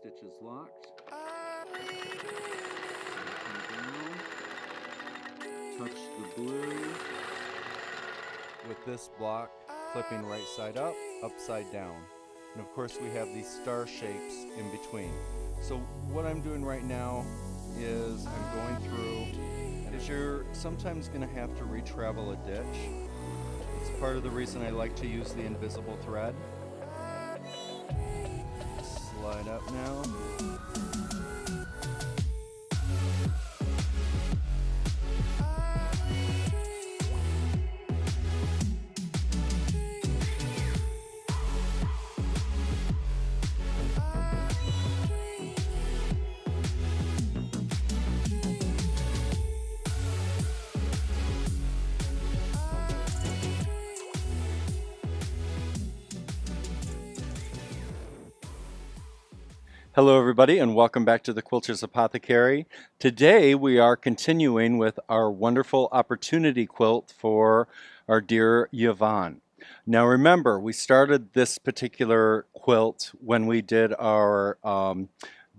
stitches locked. Touch the blue with this block, flipping right side up, upside down. And of course we have these star shapes in between. So what I'm doing right now is I'm going through, and you're sometimes going to have to retravel a ditch. It's part of the reason I like to use the invisible thread. Slide up now. Hello everybody and welcome back to the Quilters Apothecary. Today we are continuing with our wonderful opportunity quilt for our dear Yvonne. Now remember, we started this particular quilt when we did our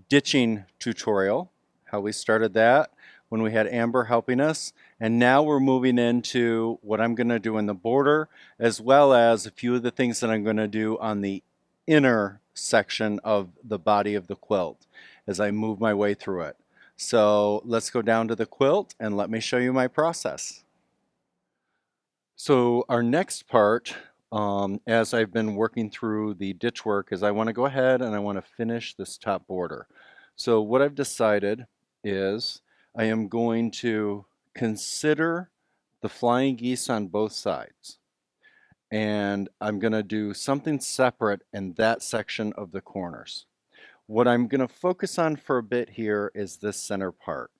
ditching tutorial, how we started that when we had Amber helping us, and now we're moving into what I'm going to do in the border, as well as a few of the things that I'm going to do on the inner section of the body of the quilt as I move my way through it. So let's go down to the quilt and let me show you my process. So our next part, as I've been working through the ditch work, is I want to go ahead and I want to finish this top border. So what I've decided is I am going to consider the flying geese on both sides. And I'm going to do something separate in that section of the corners. What I'm going to focus on for a bit here is this center part.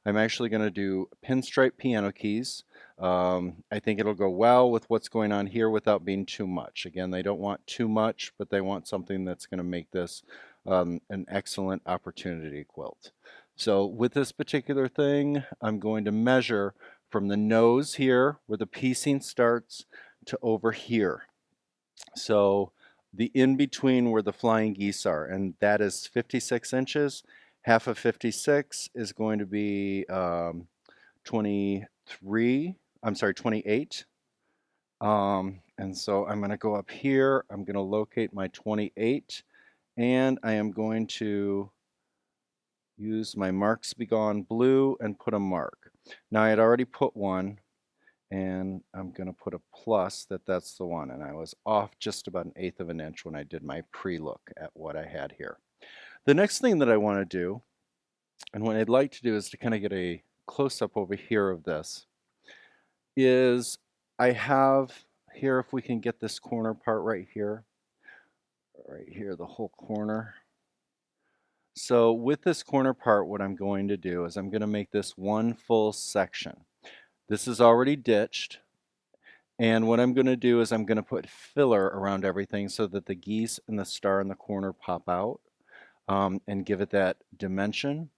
I'm actually going to do pinstripe piano keys. I think it'll go well with what's going on here without being too much. Again, they don't want too much, but they want something that's going to make this an excellent opportunity quilt. So with this particular thing, I'm going to measure from the nose here where the piecing starts to over here. So the in-between where the flying geese are, and that is 56 inches. Half of 56 is going to be 28. And so I'm going to go up here, I'm going to locate my 28, and I am going to use my Marks Be Gone blue and put a mark. Now I had already put one, and I'm going to put a plus that's the one, and I was off just about 1/8 of an inch when I did my pre-look at what I had here. The next thing that I want to do, and what I'd like to do is to kind of get a close-up over here of this, is I have here, if we can get this corner part right here, the whole corner. So with this corner part, what I'm going to do is I'm going to make this one full section. This is already ditched, and what I'm going to do is I'm going to put filler around everything so that the geese and the star in the corner pop out and give it that dimension.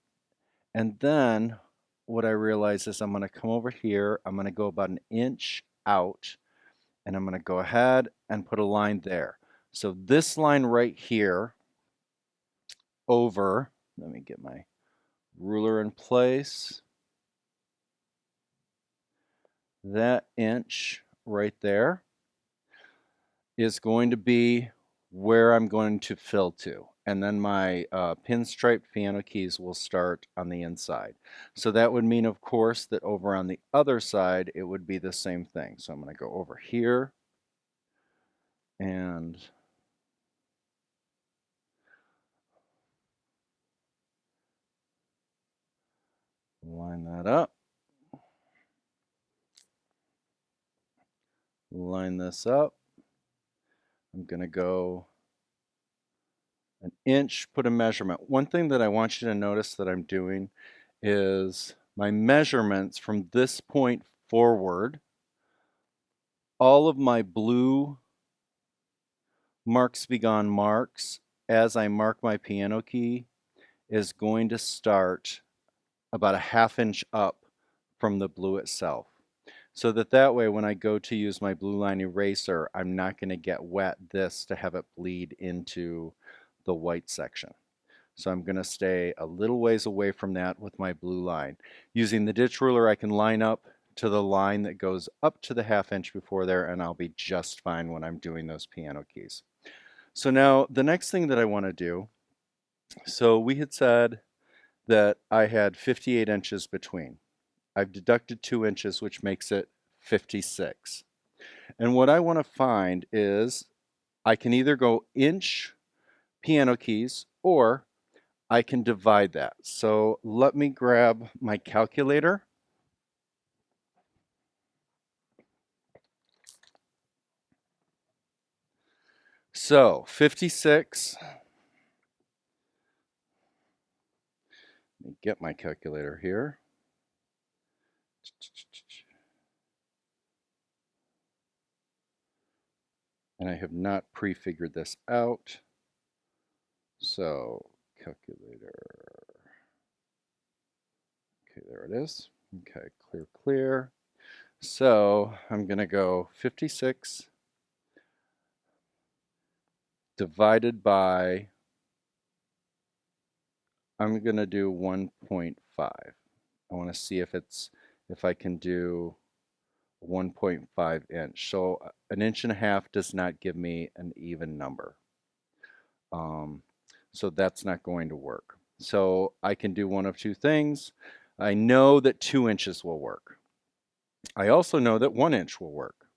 And then what I realize is I'm going to come over here, I'm going to go about 1 inch out, and I'm going to go ahead and put a line there. So this line right here over, let me get my ruler in place, that inch right there is going to be where I'm going to fill to, and then my pinstriped piano keys will start on the inside. So that would mean, of course, that over on the other side it would be the same thing. So I'm going to go over here and line that up. Line this up. I'm going to go 1 inch, put a measurement. One thing that I want you to notice that I'm doing is my measurements from this point forward, all of my blue Marks Be Gone marks as I mark my piano key is going to start about 1/2 inch up from the blue itself. So that way when I go to use my blue line eraser, I'm not going to get wet this to have it bleed into the white section. So I'm going to stay a little ways away from that with my blue line. Using the ditch ruler, I can line up to the line that goes up to the 1/2 inch before there, and I'll be just fine when I'm doing those piano keys. So now the next thing that I want to do, so we had said that I had 58 inches between. I've deducted 2 inches, which makes it 56. And what I want to find is I can either go inch piano keys or I can divide that. So let me grab my calculator. So 56, let me get my calculator here. And I have not prefigured this out. So calculator, okay, there it is. Okay, clear, clear. So I'm going to go 56 divided by, I'm going to do 1.5. I want to see if I can do 1.5 inch. So an inch and a half does not give me an even number. So that's not going to work. So I can do one of two things. I know that 2 inches will work. I also know that 1 inch will work.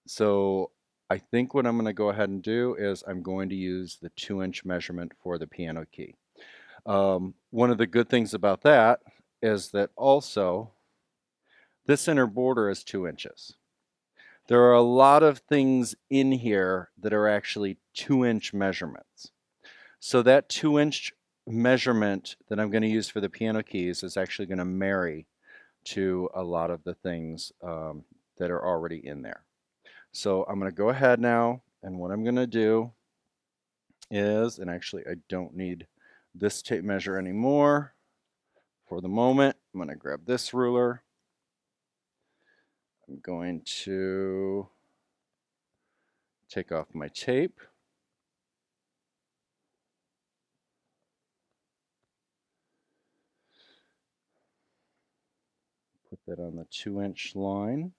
So I think what I'm going to go ahead and do is I'm going to use the 2-inch measurement for the piano key. One of the good things about that is that also this inner border is 2 inches. There are a lot of things in here that are actually 2-inch measurements. So that 2-inch measurement that I'm going to use for the piano keys is actually going to marry to a lot of the things that are already in there. So I'm going to go ahead now, and what I'm going to do is, and actually I don't need this tape measure anymore for the moment. I'm going to grab this ruler. I'm going to take off my tape. Put that on the 2-inch line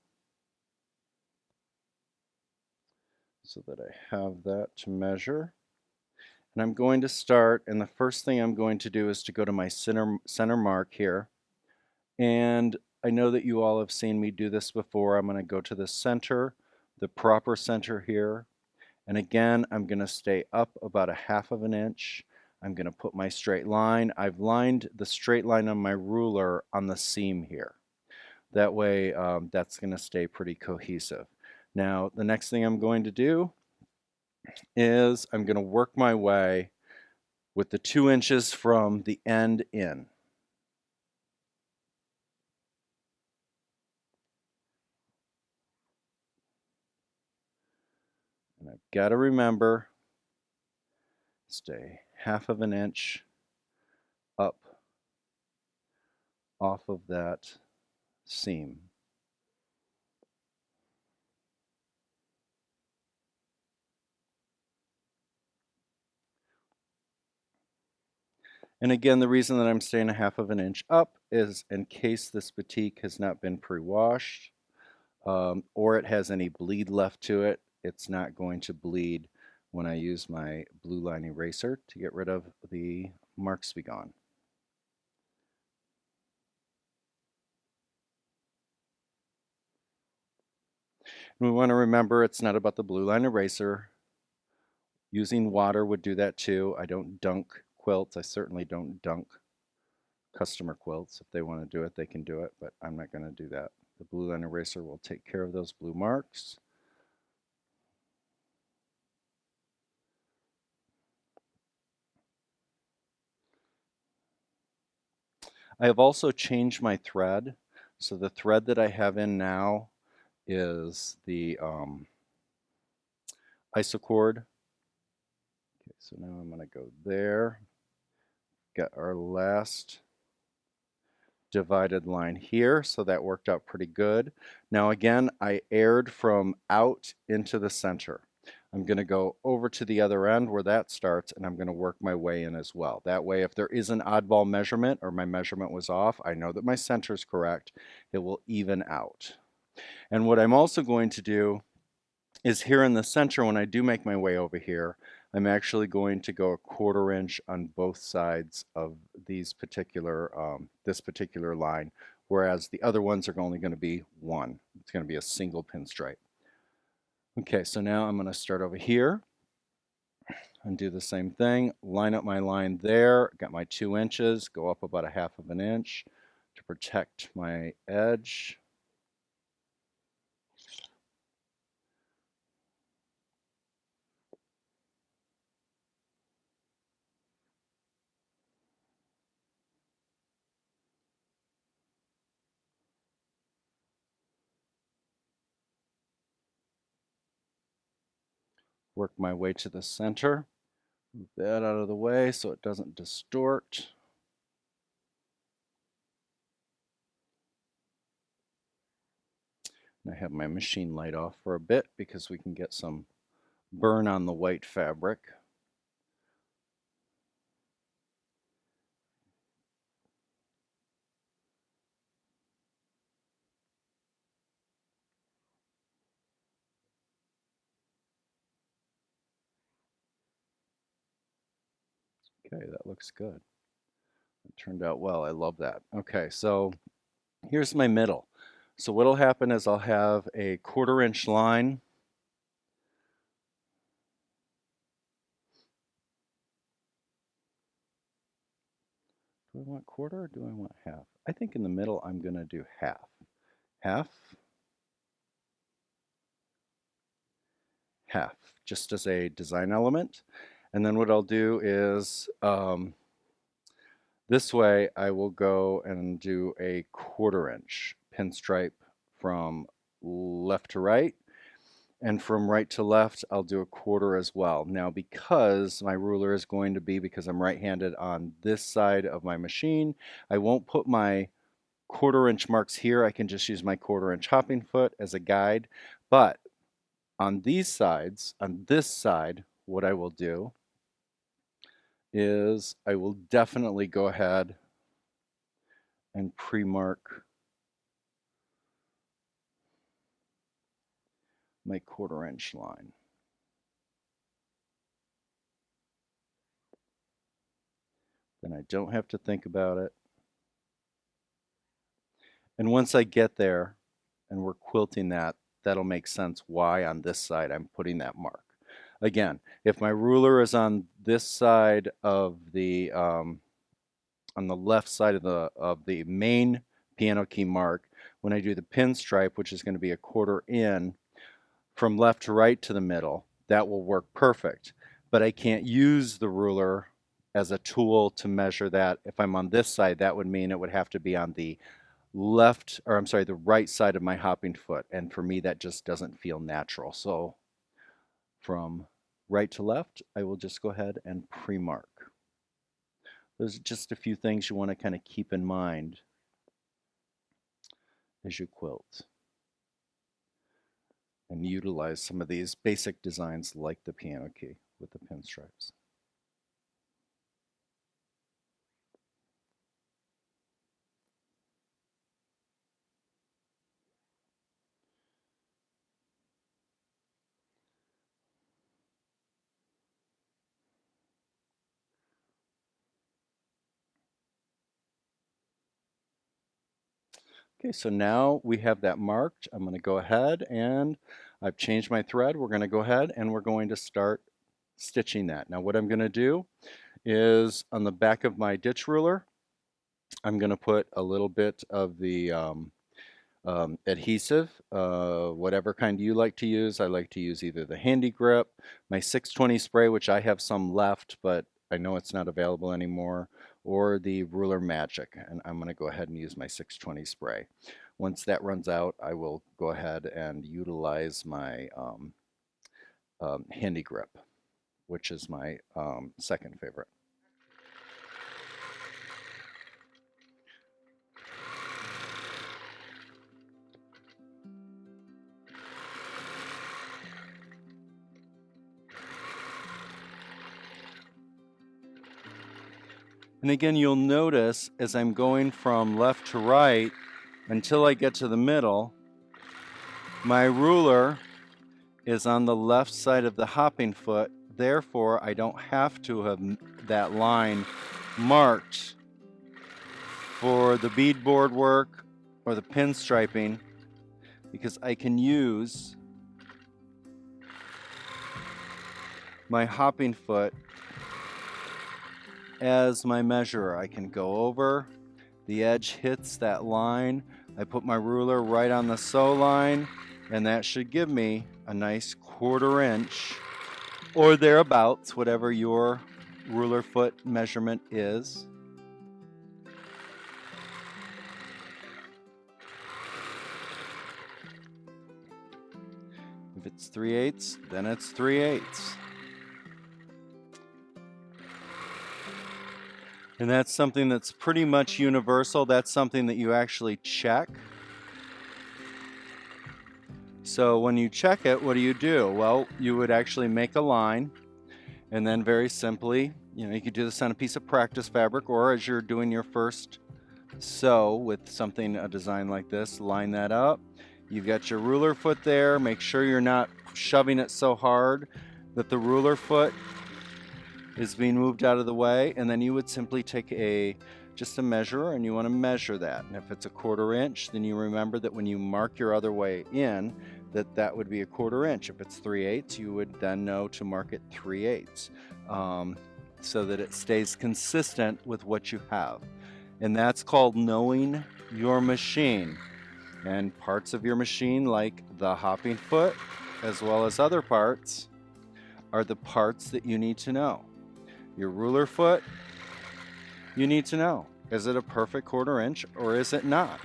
so that I have that to measure. And I'm going to start, and the first thing I'm going to do is to go to my center mark here. And I know that you all have seen me do this before. I'm going to go to the center, the proper center here. And again, I'm going to stay up about 1/2 inch. I'm going to put my straight line. I've lined the straight line on my ruler on the seam here. That way, that's going to stay pretty cohesive. Now, the next thing I'm going to do is I'm going to work my way with the 2 inches from the end in. And I've got to remember, stay 1/2 inch up off of that seam. And again, the reason that I'm staying 1/2 inch up is in case this batik has not been pre-washed or it has any bleed left to it, it's not going to bleed when I use my blue line eraser to get rid of the marks be gone. And we want to remember it's not about the blue line eraser. Using water would do that too. I don't dunk quilts. I certainly don't dunk customer quilts. If they want to do it, they can do it, but I'm not going to do that. The blue line eraser will take care of those blue marks. I have also changed my thread. So the thread that I have in now is the isocord. Okay, so now I'm going to go there. Got our last divided line here, so that worked out pretty good. Now again, I aired from out into the center. I'm going to go over to the other end where that starts, and I'm going to work my way in as well. That way, if there is an oddball measurement or my measurement was off, I know that my center is correct. It will even out. And what I'm also going to do is here in the center, when I do make my way over here, I'm actually going to go a 1/4 inch on both sides of these particular, this particular line, whereas the other ones are only going to be 1. It's going to be a single pinstripe. Okay, so now I'm going to start over here and do the same thing. Line up my line there, got my 2 inches, go up about 1/2 inch to protect my edge. Work my way to the center. Move that out of the way so it doesn't distort. And I have my machine light off for a bit because we can get some burn on the white fabric. Okay, that looks good. It turned out well. I love that. Okay, so here's my middle. So what'll happen is I'll have a 1/4 inch line. Do I want 1/4 or do I want 1/2? I think in the middle I'm going to do 1/2. 1/2, 1/2, just as a design element. And then what I'll do is this way I will go and do a 1/4 inch pinstripe from left to right. And from right to left, I'll do a 1/4 as well. Now, because my ruler is going to be, because I'm right-handed on this side of my machine, I won't put my 1/4 inch marks here. I can just use my 1/4 inch hopping foot as a guide. But on these sides, on this side, what I will do is I will definitely go ahead and pre-mark my 1/4 inch line. Then I don't have to think about it. And once I get there and we're quilting that, that'll make sense why on this side I'm putting that mark. Again, if my ruler is on this side of the, on the left side of the main piano key mark, when I do the pinstripe, which is going to be a 1/4 in, from left to right to the middle, that will work perfect. But I can't use the ruler as a tool to measure that. If I'm on this side, that would mean it would have to be on the left, or I'm sorry, the right side of my hopping foot. And for me, that just doesn't feel natural. So from right to left, I will just go ahead and pre-mark. Those are just a few things you want to kind of keep in mind as you quilt and utilize some of these basic designs like the piano key with the pinstripes. Okay, so now we have that marked. I'm going to go ahead and I've changed my thread. We're going to go ahead and we're going to start stitching that. Now what I'm going to do is on the back of my ditch ruler, I'm going to put a little bit of the adhesive, whatever kind you like to use. I like to use either the Handy Grip, my 620 spray, which I have some left, but I know it's not available anymore, or the Ruler Magic. And I'm going to go ahead and use my 620 spray. Once that runs out, I will go ahead and utilize my Handy Grip, which is my second favorite. And again, you'll notice as I'm going from left to right until I get to the middle, my ruler is on the left side of the hopping foot. Therefore, I don't have to have that line marked for the beadboard work or the pinstriping, because I can use my hopping foot as my measurer. I can go over, the edge hits that line, I put my ruler right on the sew line, and that should give me a nice 1/4 inch or thereabouts, whatever your ruler foot measurement is. If it's 3/8, then it's 3/8. And that's something that's pretty much universal. That's something that you actually check. So when you check it, what do? Well, you would actually make a line, and then very simply, you could do this on a piece of practice fabric, or as you're doing your first sew with something, a design like this, line that up. You've got your ruler foot there. Make sure you're not shoving it so hard that the ruler foot is being moved out of the way, and then you would simply take just a measurer, and you want to measure that. And if it's a 1/4 inch, then you remember that when you mark your other way in, that would be a 1/4 inch. If it's 3/8, you would then know to mark it 3/8, so that it stays consistent with what you have. And that's called knowing your machine. And parts of your machine, like the hopping foot, as well as other parts, are the parts that you need to know. Your ruler foot, you need to know, is it a perfect 1/4 inch or is it not?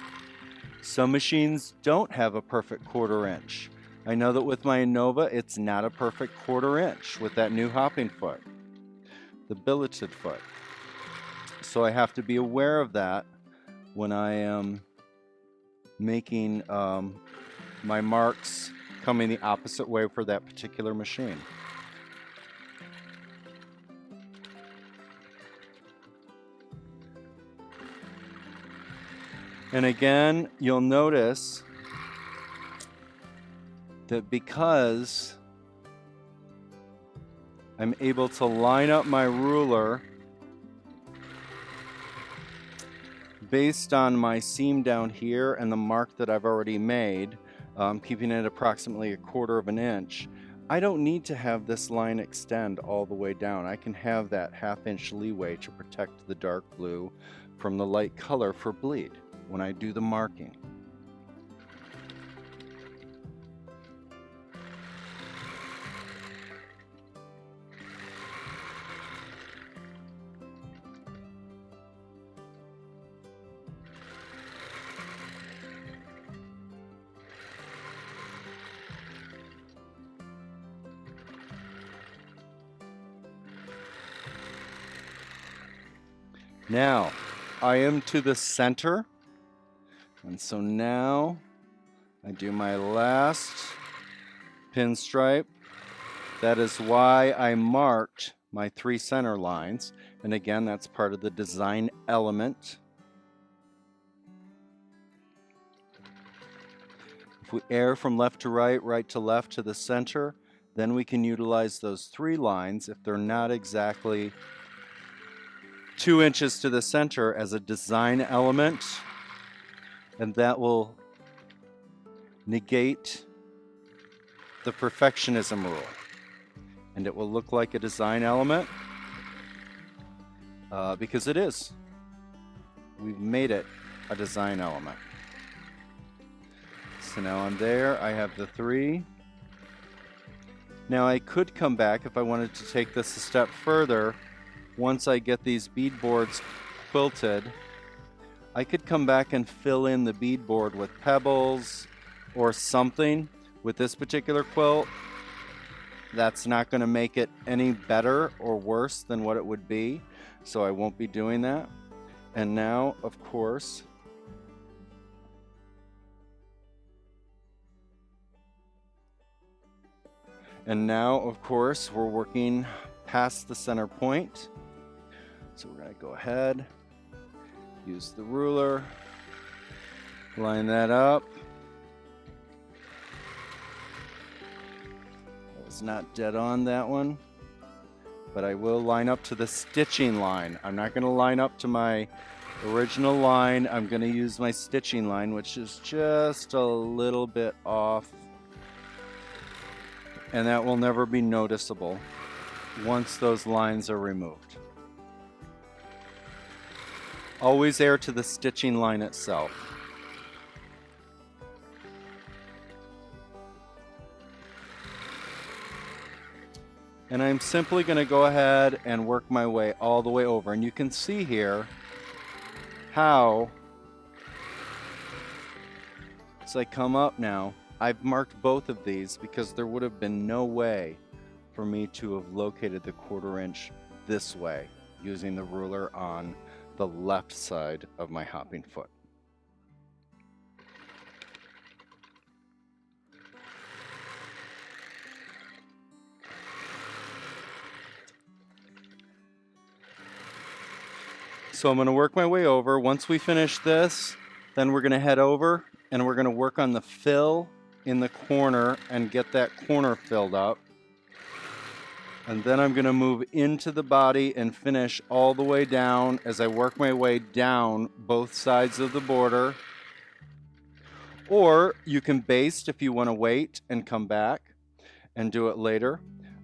Some machines don't have a perfect 1/4 inch. I know that with my Nova, it's not a perfect 1/4 inch with that new hopping foot, the billeted foot. So I have to be aware of that when I am making my marks coming the opposite way for that particular machine. And again, you'll notice that because I'm able to line up my ruler based on my seam down here and the mark that I've already made, keeping it approximately a 1/4 inch, I don't need to have this line extend all the way down. I can have that 1/2 inch leeway to protect the dark blue from the light color for bleed when I do the marking. Now, I am to the center, and so now I do my last pinstripe. That is why I marked my 3 center lines, and again, that's part of the design element. If we err from left to right, right to left to the center, then we can utilize those 3 lines if they're not exactly 2 inches to the center as a design element, and that will negate the perfectionism rule, and it will look like a design element because it is. We've made it a design element. So now I'm there, I have the 3. Now I could come back if I wanted to take this a step further. Once I get these beadboards quilted, I could come back and fill in the beadboard with pebbles or something. With this particular quilt, that's not going to make it any better or worse than what it would be, so I won't be doing that. And now, of course, we're working past the center point. So we're going to go ahead, use the ruler, line that up. That was not dead on, that one, but I will line up to the stitching line. I'm not going to line up to my original line. I'm going to use my stitching line, which is just a little bit off, and that will never be noticeable once those lines are removed. Always adhere to the stitching line itself. And I'm simply going to go ahead and work my way all the way over. And you can see here how, as I come up now, I've marked both of these because there would have been no way for me to have located the 1/4 inch this way using the ruler on the left side of my hopping foot. So I'm going to work my way over. Once we finish this, then we're going to head over and we're going to work on the fill in the corner and get that corner filled up. And then I'm going to move into the body and finish all the way down as I work my way down both sides of the border. Or you can baste if you want to wait and come back and do it later.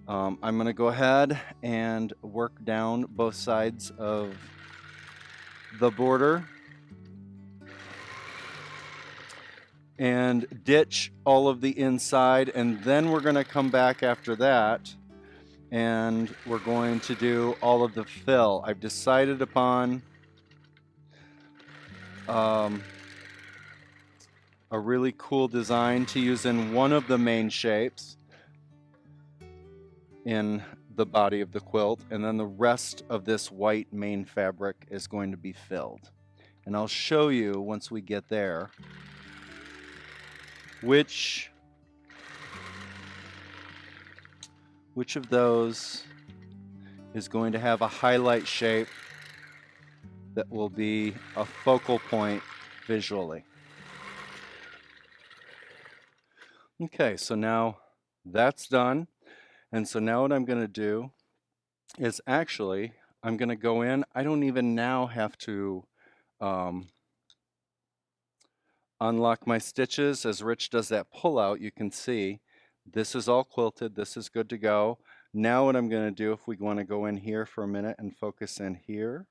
I'm going to go ahead and work down both sides of the border and ditch all of the inside, and then we're going to come back after that and we're going to do all of the fill. I've decided upon a really cool design to use in one of the main shapes in the body of the quilt, and then the rest of this white main fabric is going to be filled. And I'll show you once we get there which of those is going to have a highlight shape that will be a focal point visually. Okay, so now that's done. And so now what I'm going to do is actually, I'm going to go in. I don't even now have to unlock my stitches. As Rich does that pull out, you can see this is all quilted. This is good to go. Now what I'm going to do, if we want to go in here for a minute and focus in here.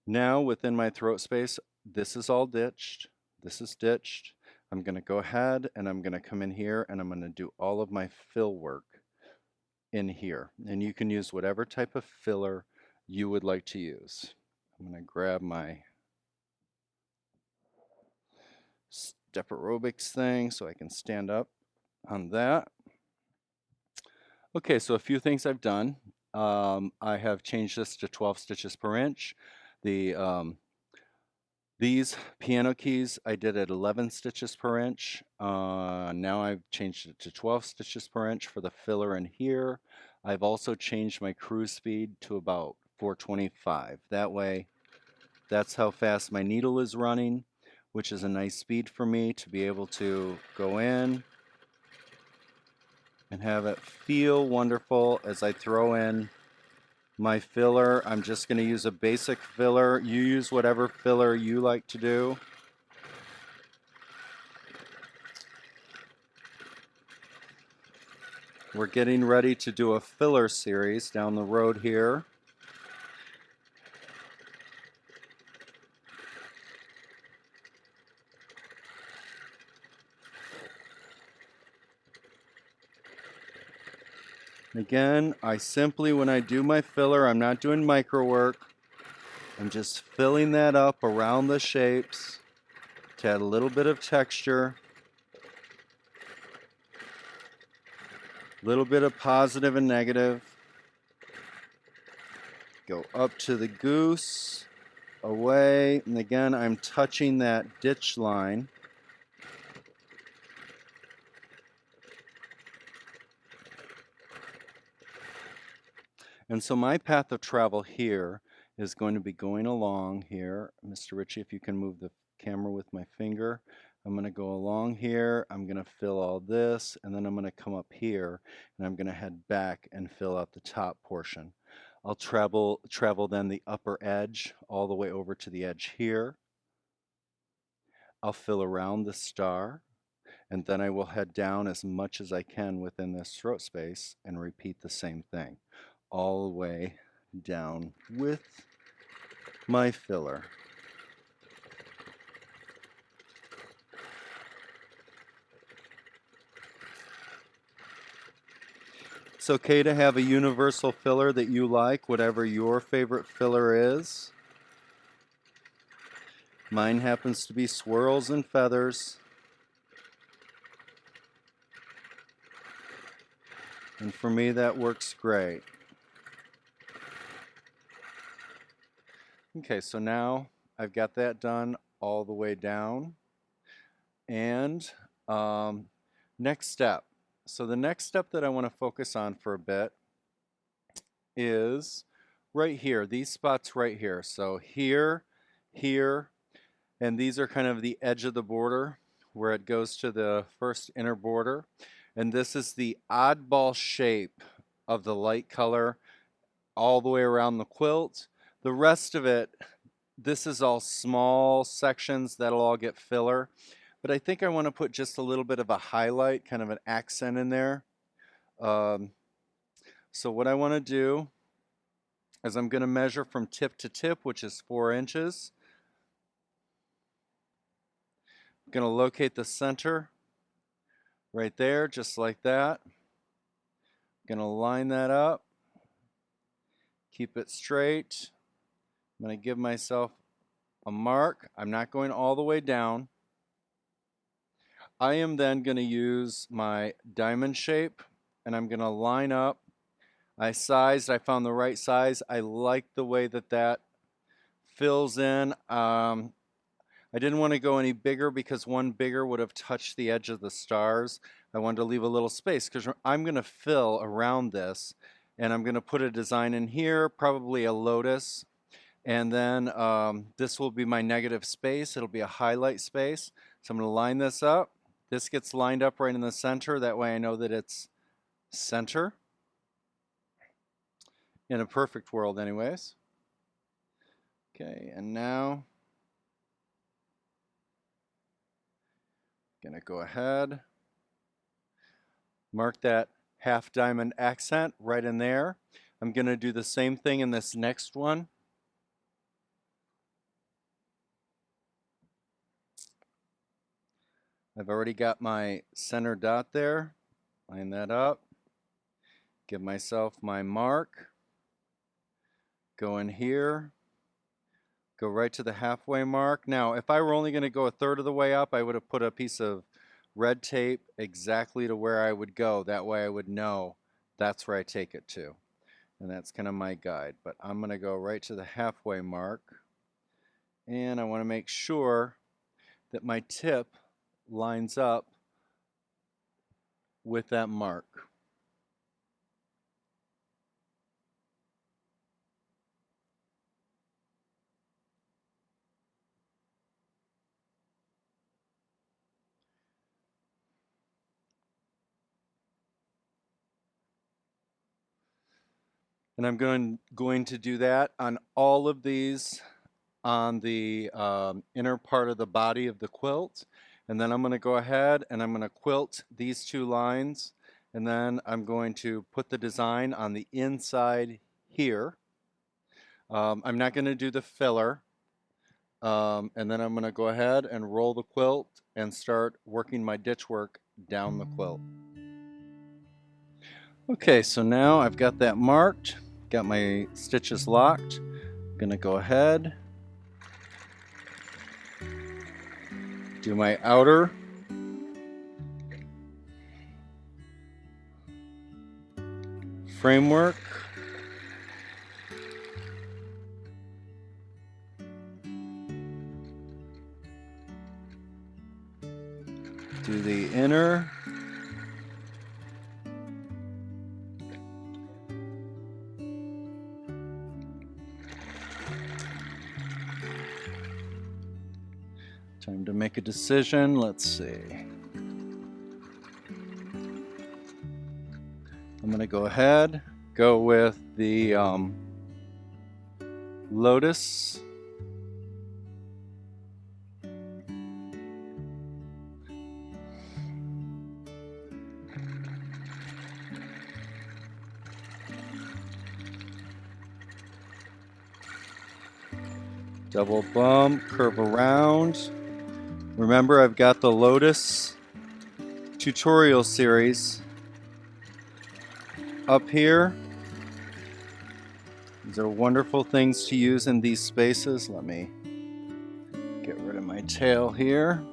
Now within my throat space, this is all ditched. This is stitched. I'm going to go ahead and I'm going to come in here and I'm going to do all of my fill work in here. And you can use whatever type of filler you would like to use. I'm going to grab my step aerobics thing so I can stand up on that. Okay, so a few things I've done. I have changed this to 12 stitches per inch. These piano keys I did at 11 stitches per inch. Now I've changed it to 12 stitches per inch for the filler in here. I've also changed my cruise speed to about 425. That way, that's how fast my needle is running, which is a nice speed for me to be able to go in and have it feel wonderful as I throw in my filler. I'm just going to use a basic filler. You use whatever filler you like to do. We're getting ready to do a filler series down the road here. Again, I simply, when I do my filler, I'm not doing micro work. I'm just filling that up around the shapes to add a little bit of texture, a little bit of positive and negative. Go up to the goose, away, and again, I'm touching that ditch line. And so my path of travel here is going to be going along here. Mr. Ritchie, if you can move the camera with my finger. I'm going to go along here, I'm going to fill all this, and then I'm going to come up here, and I'm going to head back and fill out the top portion. I'll travel then the upper edge all the way over to the edge here. I'll fill around the star, and then I will head down as much as I can within this throat space and repeat the same thing all the way down with my filler. It's okay to have a universal filler that you like, whatever your favorite filler is. Mine happens to be swirls and feathers. And for me, that works great. Okay, so now I've got that done all the way down. And next step. So the next step that I want to focus on for a bit is right here, these spots right here. So here, here, and these are kind of the edge of the border where it goes to the first inner border. And this is the oddball shape of the light color all the way around the quilt. The rest of it, this is all small sections that'll all get filler. But I think I want to put just a little bit of a highlight, kind of an accent in there. So what I want to do is I'm going to measure from tip to tip, which is 4 inches. I'm going to locate the center right there, just like that. I'm going to line that up, keep it straight. I'm going to give myself a mark. I'm not going all the way down. I am then going to use my diamond shape, and I'm going to line up. I found the right size. I like the way that that fills in. I didn't want to go any bigger because one bigger would have touched the edge of the stars. I wanted to leave a little space because I'm going to fill around this, and I'm going to put a design in here, probably a lotus, and then this will be my negative space. It'll be a highlight space. So I'm going to line this up. This gets lined up right in the center. That way I know that it's center. In a perfect world anyways. Okay, and now I'm going to go ahead, mark that half diamond accent right in there. I'm going to do the same thing in this next one. I've already got my center dot there. Line that up. Give myself my mark. Go in here. Go right to the halfway mark. Now, if I were only going to go a third of the way up, I would have put a piece of red tape exactly to where I would go. That way I would know that's where I take it to. And that's kind of my guide. But I'm going to go right to the halfway mark. And I want to make sure that my tip lines up with that mark. And I'm going to do that on all of these on the inner part of the body of the quilt. And then I'm going to go ahead and I'm going to quilt these 2 lines. And then I'm going to put the design on the inside here. I'm not going to do the filler. And then I'm going to go ahead and roll the quilt and start working my ditch work down the quilt. Okay, so now I've got that marked, got my stitches locked. I'm going to go ahead, do my outer, framework, do the inner, . Time to make a decision. Let's see. I'm going to go ahead, go with the Lotus. Double bump, curve around. Remember, I've got the Lotus tutorial series up here. These are wonderful things to use in these spaces. Let me get rid of my tail here.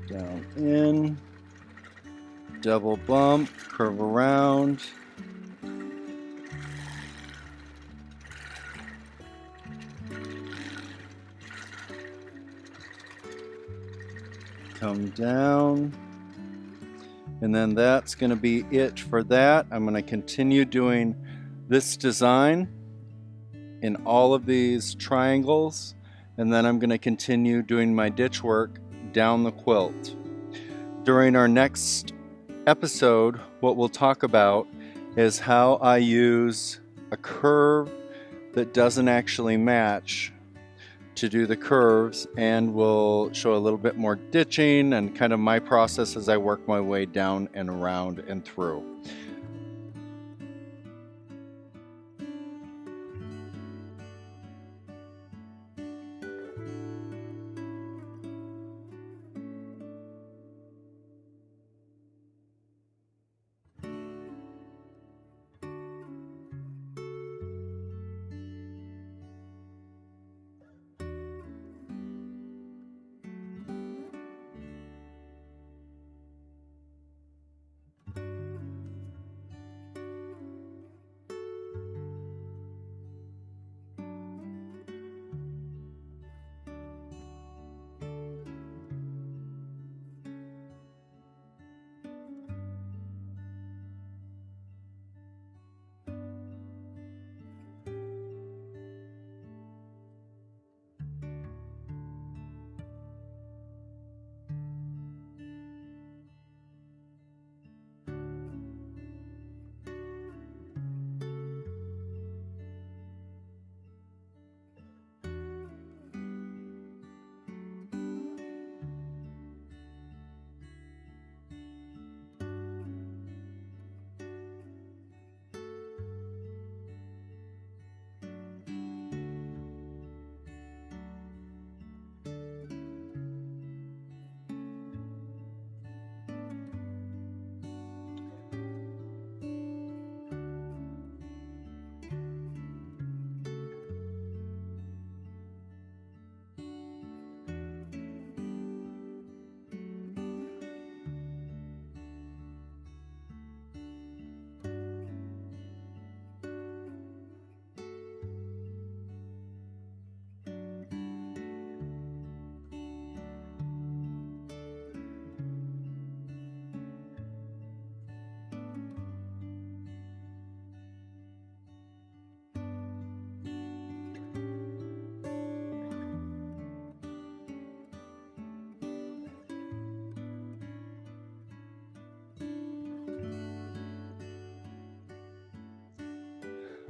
Down in, double bump, curve around. Come down. And then that's going to be it for that. I'm going to continue doing this design in all of these triangles, and then I'm going to continue doing my ditch work down the quilt. During our next episode, what we'll talk about is how I use a curve that doesn't actually match to do the curves, and we'll show a little bit more ditching and kind of my process as I work my way down and around and through.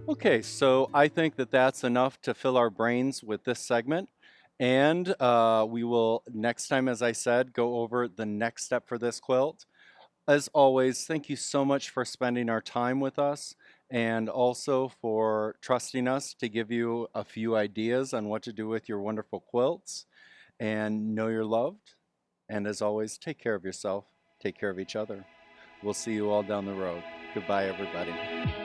Okay, so I think that that's enough to fill our brains with this segment. And we will, next time, as I said, go over the next step for this quilt. As always, thank you so much for spending our time with us, and also for trusting us to give you a few ideas on what to do with your wonderful quilts. And know you're loved. And as always, take care of yourself, take care of each other. We'll see you all down the road. Goodbye, everybody.